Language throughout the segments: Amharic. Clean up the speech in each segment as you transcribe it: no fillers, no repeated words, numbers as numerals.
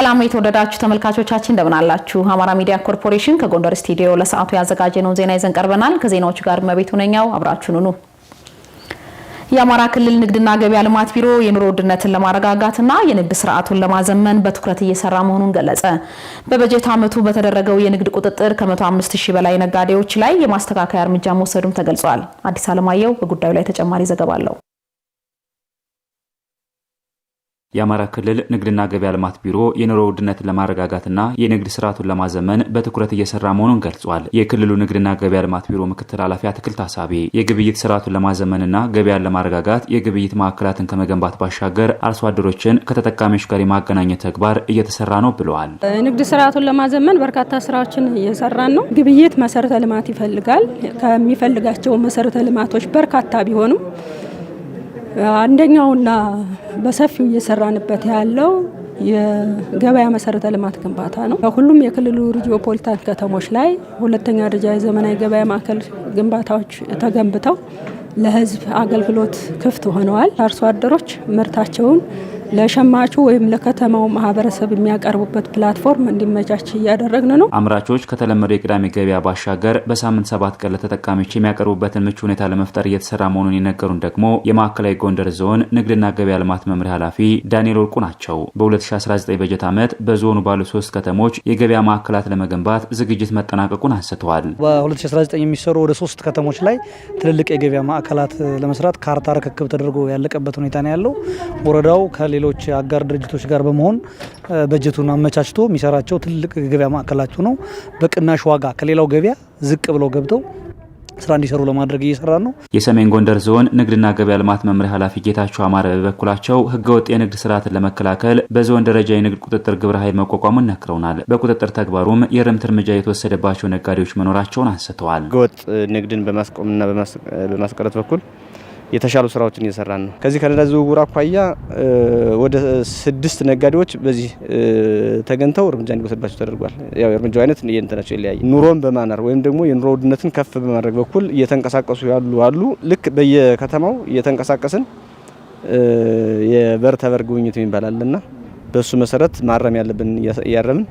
ሰላም የተወደዳችሁ ተመልካቾቻችን እንደምን አላችሁ? አማራ ሚዲያ ኮርፖሬሽን ከጎንደር ስቱዲዮ ለሰዓቱ ያዘጋጀነው ዜና ይዘን ቀርበናል። ከዜናዎቹ ጋር መቤቱ ነኛው አብራችሁን ሁኑ። የአማራ ክልል ንግድና ገበያ ልማት ቢሮ የኑሮ ውድነትን ለማረጋጋትና የንግድ ስርዓቱን ለማዘመን በትኩረት እየሰራ መሆኑን ገለጸ። በበጀት ዓመቱ በተደረገው የንግድ ቁጥጥር ከ105,000 በላይ ነጋዴዎች ላይ የማስተካከያ እርምጃ መውሰዱም ተገልጿል። አዲስ አለማየሁ በጉዳዩ ላይ ተጨማሪ ዘገባ አለው። የአማራ ክልል ንግድና ገበያ ልማት ቢሮ የኑሮ ውድነትን ለማረጋጋትና የንግድ ስርዓቱን ለማዘመን በትኩረት እየሰራ መሆኑን ገልጿል። የክልሉ ንግድና ገበያ ልማት ቢሮ ምክትል ኃላፊ አትክልት አሳቢ የግብይት ስርዓቱን ለማዘመንና ገበያን ለማረጋጋት የግብይት ማዕከላትን ከመገንባት ባሻገር አርሶ አደሮችን ከተጠቃሚዎች ጋር የማገናኘት ተግባር እየተሰራ ነው ብለዋል። ንግድ ስርዓቱን ለማዘመን በርካታ ስራዎችን እየሰራን ነው። ግብይት መሰረተ ልማት ይፈልጋል። ከሚፈልጋቸው መሰረተ ልማቶች በርካታ ቢሆኑም አንደኛውና በሰፊው እየሰራንበት ያለው የገበያ መሰረተ ልማት ግንባታ ነው። ሁሉም የክልሉ ሪጂኦፖሊታን ከተሞች ላይ ሁለተኛ ደረጃ የዘመናዊ ገበያ ማዕከል ግንባታዎች ተገንብተው ለህዝብ አገልግሎት ክፍት ሆነዋል። አርሶ አደሮች ምርታቸውን ለሸማቹ ወይም ለከተማው ማህበረሰብ የሚያቀርቡበት ፕላትፎርም እንዲመቻች እያደረግን ነው። አምራቾች ከተለመደው የቅዳሜ ገበያ ባሻገር በሳምንት 7 ቀን ለተጠቃሚዎች የሚያቀርቡበትን ምቹ ሁኔታ ለመፍጠር እየተሰራ መሆኑን የነገሩን ደግሞ የማዕከላዊ ጎንደር ዞን ንግድና ገበያ ልማት መምሪያ ኃላፊ ዳንኤል ወርቁ ናቸው። በ2019 በጀት ዓመት በዞኑ ባሉ 3 ከተሞች የገበያ ማዕከላት ለመገንባት ዝግጅት መጠናቀቁን አንስተዋል። በ2019 የሚሰሩ ወደ 3 ከተሞች ላይ ትልልቅ የገበያ ማዕከላት ለመስራት ካርታ ርክክብ ተደርጎ ያለቀበት ሁኔታ ነው ያለው። ወረዳው ሌሎች አጋር ድርጅቶች ጋር በመሆን በጀቱን አመቻችቶ የሚሰራቸው ትልቅ ገበያ ማዕከላቸው ነው። በቅናሽ ዋጋ ከሌላው ገበያ ዝቅ ብለው ገብተው ስራ እንዲሰሩ ለማድረግ እየሰራ ነው። የሰሜን ጎንደር ዞን ንግድና ገበያ ልማት መምሪያ ኃላፊ ጌታቸው አማረ በበኩላቸው ህገወጥ የንግድ ስርዓትን ለመከላከል በዞን ደረጃ የንግድ ቁጥጥር ግብረ ኃይል መቋቋሙን ነግረውናል። በቁጥጥር ተግባሩም የእርምት እርምጃ የተወሰደባቸው ነጋዴዎች መኖራቸውን አንስተዋል። ህገወጥ ንግድን በማስቆምና በማስቀረት በኩል የተሻሉ ስራዎችን እየሰራን ነው። ከዚህ ከነዳጅ ዝውውር አኳያ ወደ 6 ነጋዴዎች በዚህ ተገንተው እርምጃ እንዲወሰድባቸው ተደርጓል። ያው የእርምጃው አይነት የእንተናቸው ይለያይ። ኑሮን በማናር ወይም ደግሞ የኑሮ ውድነትን ከፍ በማድረግ በኩል እየተንቀሳቀሱ አሉ። ልክ በየከተማው እየተንቀሳቀስን የበር ተበር ጉብኝት ይባላልና በሱ መሰረት ማረም ያለብን እያረምን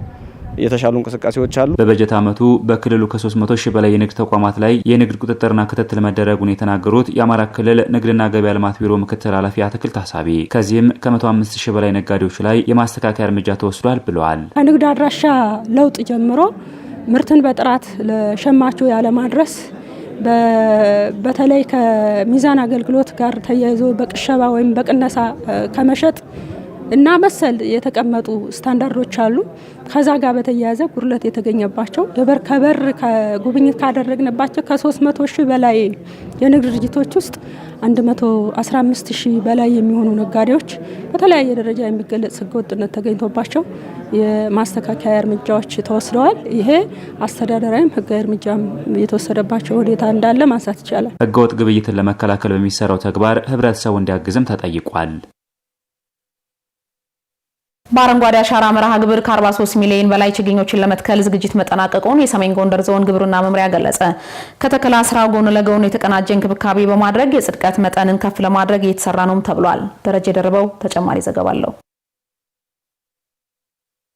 የተሻሉ እንቅስቃሴዎች አሉ። በበጀት ዓመቱ በክልሉ ከ300,000 በላይ የንግድ ተቋማት ላይ የንግድ ቁጥጥርና ክትትል መደረጉን የተናገሩት የአማራ ክልል ንግድና ገበያ ልማት ቢሮ ምክትል ኃላፊ አትክልት አሳቢ ከዚህም ከ105,000 በላይ ነጋዴዎች ላይ የማስተካከያ እርምጃ ተወስዷል ብለዋል። ከንግድ አድራሻ ለውጥ ጀምሮ ምርትን በጥራት ለሸማቹ ያለማድረስ በተለይ ከሚዛን አገልግሎት ጋር ተያይዞ በቅሸባ ወይም በቅነሳ ከመሸጥ እና መሰል የተቀመጡ ስታንዳርዶች አሉ። ከዛ ጋር በተያያዘ ጉድለት የተገኘባቸው ከበር ጉብኝት ካደረግንባቸው ከ300,000 በላይ የንግድ ድርጅቶች ውስጥ 115,000 በላይ የሚሆኑ ነጋዴዎች በተለያየ ደረጃ የሚገለጽ ህገወጥነት ተገኝቶባቸው የማስተካከያ እርምጃዎች ተወስደዋል። ይሄ አስተዳደራዊም ህጋዊ እርምጃም የተወሰደባቸው ሁኔታ እንዳለ ማንሳት ይቻላል። ህገወጥ ግብይትን ለመከላከል በሚሰራው ተግባር ህብረተሰቡ እንዲያግዝም ተጠይቋል። በአረንጓዴ አሻራ መርሃ ግብር ከ43 ሚሊዮን በላይ ችግኞችን ለመትከል ዝግጅት መጠናቀቁን የሰሜን ጎንደር ዞን ግብርና መምሪያ ገለጸ። ከተከላ ስራው ጎን ለጎን የተቀናጀ እንክብካቤ በማድረግ የጽድቀት መጠንን ከፍ ለማድረግ እየተሰራ ነውም ተብሏል። ደረጀ ደርበው ተጨማሪ ዘገባ አለው።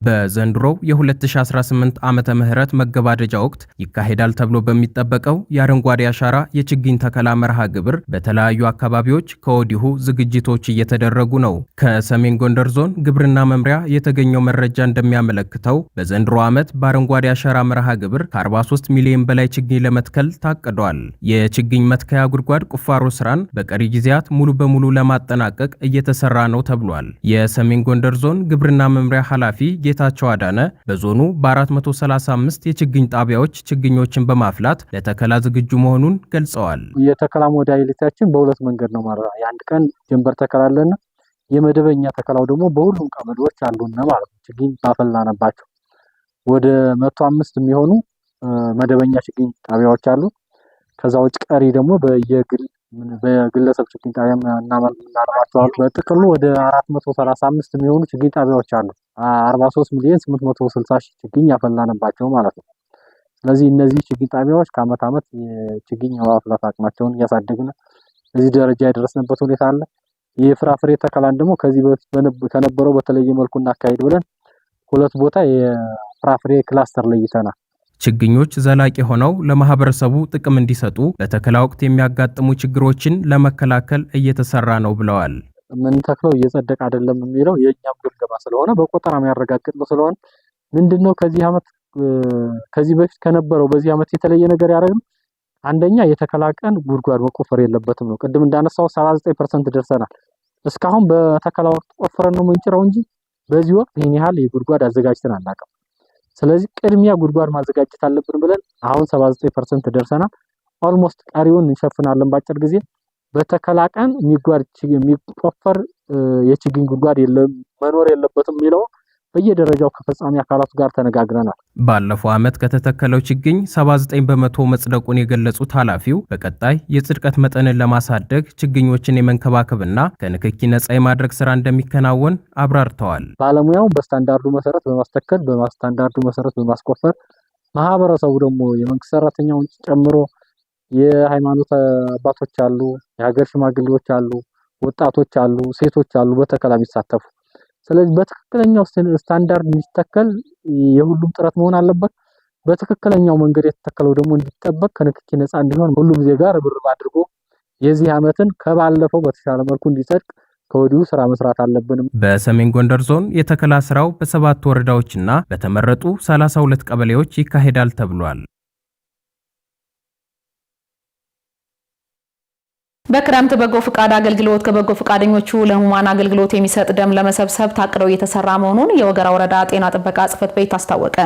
በዘንድሮው የ2018 ዓመተ ምህረት መገባደጃ ወቅት ይካሄዳል ተብሎ በሚጠበቀው የአረንጓዴ አሻራ የችግኝ ተከላ መርሃ ግብር በተለያዩ አካባቢዎች ከወዲሁ ዝግጅቶች እየተደረጉ ነው። ከሰሜን ጎንደር ዞን ግብርና መምሪያ የተገኘው መረጃ እንደሚያመለክተው በዘንድሮ ዓመት በአረንጓዴ አሻራ መርሃ ግብር ከ43 ሚሊዮን በላይ ችግኝ ለመትከል ታቅዷል። የችግኝ መትከያ ጉድጓድ ቁፋሮ ስራን በቀሪ ጊዜያት ሙሉ በሙሉ ለማጠናቀቅ እየተሰራ ነው ተብሏል። የሰሜን ጎንደር ዞን ግብርና መምሪያ ኃላፊ ጌታቸው አዳነ በዞኑ በ435 የችግኝ ጣቢያዎች ችግኞችን በማፍላት ለተከላ ዝግጁ መሆኑን ገልጸዋል። የተከላ ሞዳሊቲያችን በሁለት መንገድ ነው ማለት ነው። የአንድ ቀን ጀንበር ተከላለና የመደበኛ ተከላው ደግሞ በሁሉም ቀበሌዎች አሉና ማለት ነው። ችግኝ ባፈላነባቸው ወደ 105 የሚሆኑ መደበኛ ችግኝ ጣቢያዎች አሉ። ከዛ ውጭ ቀሪ ደግሞ በግለሰብ ችግኝ ጣቢያ እናመርታቸዋለን። በጥቅሉ ወደ 435 የሚሆኑ ችግኝ ጣቢያዎች አሉ። 43 ሚሊዮን 860 ሺህ ችግኝ ያፈላነባቸው ማለት ነው። ስለዚህ እነዚህ ችግኝ ጣቢያዎች ከአመት ዓመት የችግኝ የማፍላት አቅማቸውን እያሳደግን እዚህ ደረጃ የደረስንበት ሁኔታ አለ። የፍራፍሬ ተከላን ደግሞ ከዚህ በፊት ከነበረው በተለየ መልኩ እናካሄድ ብለን 2 ቦታ የፍራፍሬ ክላስተር ለይተናል። ችግኞች ዘላቂ ሆነው ለማህበረሰቡ ጥቅም እንዲሰጡ በተከላ ወቅት የሚያጋጥሙ ችግሮችን ለመከላከል እየተሰራ ነው ብለዋል። ምን ተክለው እየጸደቀ አይደለም የሚለው የኛም ግምገማ ስለሆነ በቆጠራ የሚያረጋግጥ ነው ስለሆነ ምንድነው ከዚህ በፊት ከነበረው በዚህ አመት የተለየ ነገር ያደረግነው አንደኛ የተከላቀን ጉድጓድ መቆፈር የለበትም ነው። ቅድም እንዳነሳው 79% ደርሰናል። እስካሁን በተከላ ወቅት ቆፍረን ነው የምንጭረው እንጂ በዚህ ወቅት ይሄን ያህል የጉድጓድ አዘጋጅተን አናውቅም። ስለዚህ ቅድሚያ ጉድጓድ ማዘጋጀት አለብን ብለን አሁን 79% ደርሰናል። ኦልሞስት ቀሪውን እንሸፍናለን ባጭር ጊዜ። በተከላቀን የሚቆፈር የችግኝ ጉድጓድ መኖር የለበትም የሚለው በየደረጃው ከፈጻሚ አካላቱ ጋር ተነጋግረናል። ባለፈው አመት ከተተከለው ችግኝ 79% መጽደቁን የገለጹት ኃላፊው በቀጣይ የጽድቀት መጠንን ለማሳደግ ችግኞችን የመንከባከብና ከንክኪ ነፃ የማድረግ ስራ እንደሚከናወን አብራርተዋል። ባለሙያው በስታንዳርዱ መሰረት በማስተከል በስታንዳርዱ መሰረት በማስቆፈር ማህበረሰቡ ደግሞ የመንግስት ሰራተኛውን ጨምሮ የሃይማኖት አባቶች አሉ፣ የሀገር ሽማግሌዎች አሉ፣ ወጣቶች አሉ፣ ሴቶች አሉ በተከላ የሚሳተፉ። ስለዚህ በትክክለኛው ስታንዳርድ እንዲተከል የሁሉም ጥረት መሆን አለበት። በትክክለኛው መንገድ የተተከለው ደግሞ እንዲጠበቅ ከንክኪ ነፃ እንዲሆን ሁሉም ዜጋ ርብርብ አድርጎ የዚህ አመትን ከባለፈው በተሻለ መልኩ እንዲጸድቅ ከወዲሁ ስራ መስራት አለብን። በሰሜን ጎንደር ዞን የተከላ ስራው በ7 ወረዳዎችና በተመረጡ 32 ቀበሌዎች ይካሄዳል ተብሏል። በክረምት በጎ ፍቃድ አገልግሎት ከበጎ ፍቃደኞቹ ለህሙማን አገልግሎት የሚሰጥ ደም ለመሰብሰብ ታቅደው እየተሰራ መሆኑን የወገራ ወረዳ ጤና ጥበቃ ጽሕፈት ቤት አስታወቀ።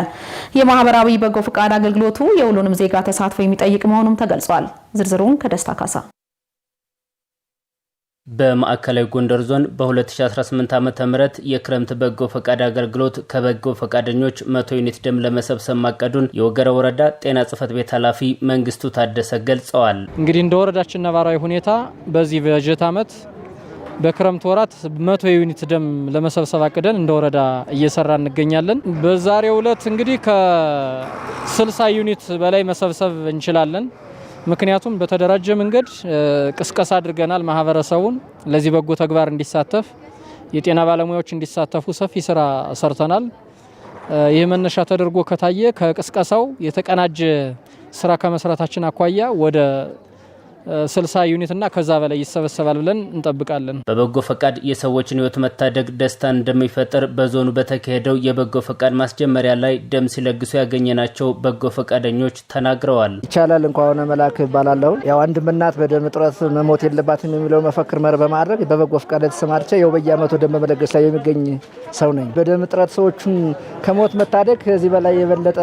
የማህበራዊ በጎ ፍቃድ አገልግሎቱ የሁሉንም ዜጋ ተሳትፎ የሚጠይቅ መሆኑም ተገልጿል። ዝርዝሩን ከደስታ ካሳ። በማዕከላዊ ጎንደር ዞን በ2018 ዓ.ም የክረምት በጎ ፈቃድ አገልግሎት ከበጎ ፈቃደኞች 100 ዩኒት ደም ለመሰብሰብ ማቀዱን የወገራ ወረዳ ጤና ጽሕፈት ቤት ኃላፊ መንግስቱ ታደሰ ገልጸዋል። እንግዲህ እንደ ወረዳችን ነባራዊ ሁኔታ በዚህ በጀት ዓመት በክረምት ወራት 100 ዩኒት ደም ለመሰብሰብ አቅደን እንደ ወረዳ እየሰራ እንገኛለን። በዛሬው ዕለት እንግዲህ ከ60 ዩኒት በላይ መሰብሰብ እንችላለን። ምክንያቱም በተደራጀ መንገድ ቅስቀሳ አድርገናል። ማህበረሰቡን ለዚህ በጎ ተግባር እንዲሳተፍ የጤና ባለሙያዎች እንዲሳተፉ ሰፊ ስራ ሰርተናል። ይህ መነሻ ተደርጎ ከታየ ከቅስቀሳው የተቀናጀ ስራ ከመስራታችን አኳያ ወደ 60 ዩኒት እና ከዛ በላይ ይሰበሰባል ብለን እንጠብቃለን። በበጎ ፈቃድ የሰዎችን ህይወት መታደግ ደስታን እንደሚፈጥር በዞኑ በተካሄደው የበጎ ፈቃድ ማስጀመሪያ ላይ ደም ሲለግሱ ያገኘናቸው በጎ ፈቃደኞች ተናግረዋል። ይቻላል እንኳን መላክ ይባላል። ያው አንድም እናት በደም እጥረት መሞት የለባትም የሚለው መፈክር መር በማድረግ በበጎ ፈቃድ ተሰማርቼ ያው በየአመቱ ደም በመለገስ ላይ የሚገኝ ሰው ነኝ። በደም እጥረት ሰዎችን ከሞት መታደግ ከዚህ በላይ የበለጠ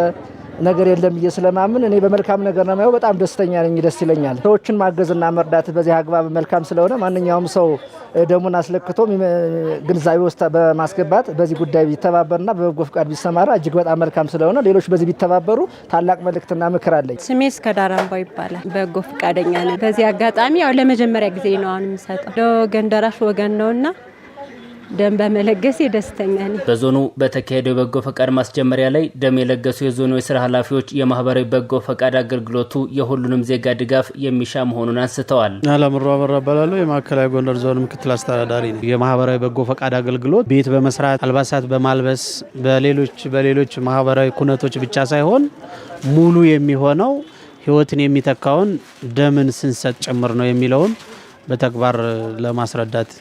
ነገር የለም ስለማምን እኔ በመልካም ነገር ነው ማየው። በጣም ደስተኛ ነኝ፣ ደስ ይለኛል። ሰዎችን ማገዝና መርዳት በዚህ አግባብ መልካም ስለሆነ ማንኛውም ሰው ደሙን አስለክቶ ግንዛቤ ውስጥ በማስገባት በዚህ ጉዳይ ቢተባበርና በበጎ ፍቃድ ቢሰማራ እጅግ በጣም መልካም ስለሆነ ሌሎች በዚህ ቢተባበሩ ታላቅ መልእክትና ምክር አለኝ። ስሜ እስከዳራምባው ይባላል። በጎ ፍቃደኛ ነኝ። በዚህ አጋጣሚ ያው ለመጀመሪያ ጊዜ ነው አሁን የምሰጠው። ለወገን ደራሽ ወገን ነውና ደም በመለገስ ደስተኛ ነኝ። በዞኑ በተካሄደው በጎ ፈቃድ ማስጀመሪያ ላይ ደም የለገሱ የዞኑ የስራ ኃላፊዎች የማህበራዊ በጎ ፈቃድ አገልግሎቱ የሁሉንም ዜጋ ድጋፍ የሚሻ መሆኑን አንስተዋል። አለምሮ አበራባላሉ የማዕከላዊ ጎንደር ዞን ምክትል አስተዳዳሪ ነኝ። የማህበራዊ በጎ ፈቃድ አገልግሎት ቤት በመስራት አልባሳት በማልበስ በሌሎች ማህበራዊ ኩነቶች ብቻ ሳይሆን ሙሉ የሚሆነው ህይወትን የሚተካውን ደምን ስንሰጥ ጭምር ነው የሚለውን በተግባር ለማስረዳት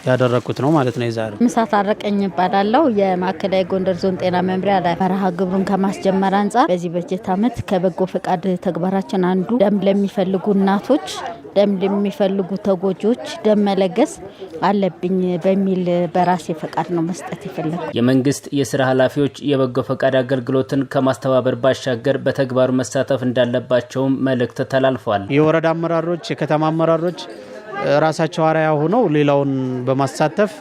ያደረኩት ነው ማለት ነው። ይዛር ምሳት አረቀኝ ይባላልው የማዕከላዊ ጎንደር ዞን ጤና መምሪያ ላይ መርሃ ግብሩን ከማስጀመር አንፃር በዚህ በጀት ዓመት ከበጎ ፈቃድ ተግባራችን አንዱ ደም ለሚፈልጉ እናቶች፣ ደም ለሚፈልጉ ተጎጆች ደም መለገስ አለብኝ በሚል በራሴ ፈቃድ ነው መስጠት ይፈልጋል። የመንግስት የስራ ኃላፊዎች የበጎ ፈቃድ አገልግሎትን ከማስተባበር ባሻገር በተግባሩ መሳተፍ እንዳለባቸውም መልእክት ተላልፏል። የወረዳ አመራሮች፣ የከተማ አመራሮች ራሳቸው አርአያ ሆነው ሌላውን በማሳተፍ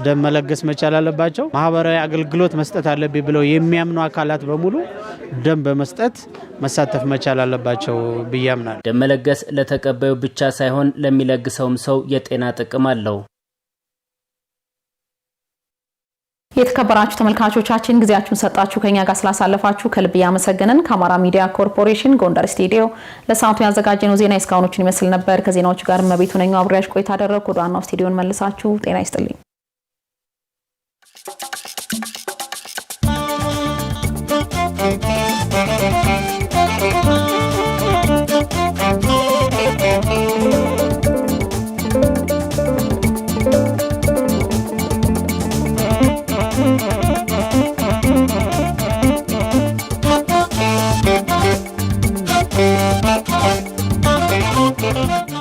ደም መለገስ መቻል አለባቸው። ማህበራዊ አገልግሎት መስጠት አለብኝ ብለው የሚያምኑ አካላት በሙሉ ደም በመስጠት መሳተፍ መቻል አለባቸው ብዬ አምናለሁ። ደም መለገስ ለተቀባዩ ብቻ ሳይሆን ለሚለግሰውም ሰው የጤና ጥቅም አለው። የተከበራችሁ ተመልካቾቻችን ጊዜያችሁን ሰጣችሁ ከኛ ጋር ስላሳለፋችሁ ከልብ ያመሰግነን። ከአማራ ሚዲያ ኮርፖሬሽን ጎንደር ስቱዲዮ ለሰዓቱ ያዘጋጀነው ዜና እስካሁኖችን ይመስል ነበር። ከዜናዎቹ ጋር መቤቱ ነኝ አብሬያችሁ ቆይታ አደረኩ። ወደ ዋናው ስቱዲዮን መልሳችሁ ጤና ይስጥልኝ።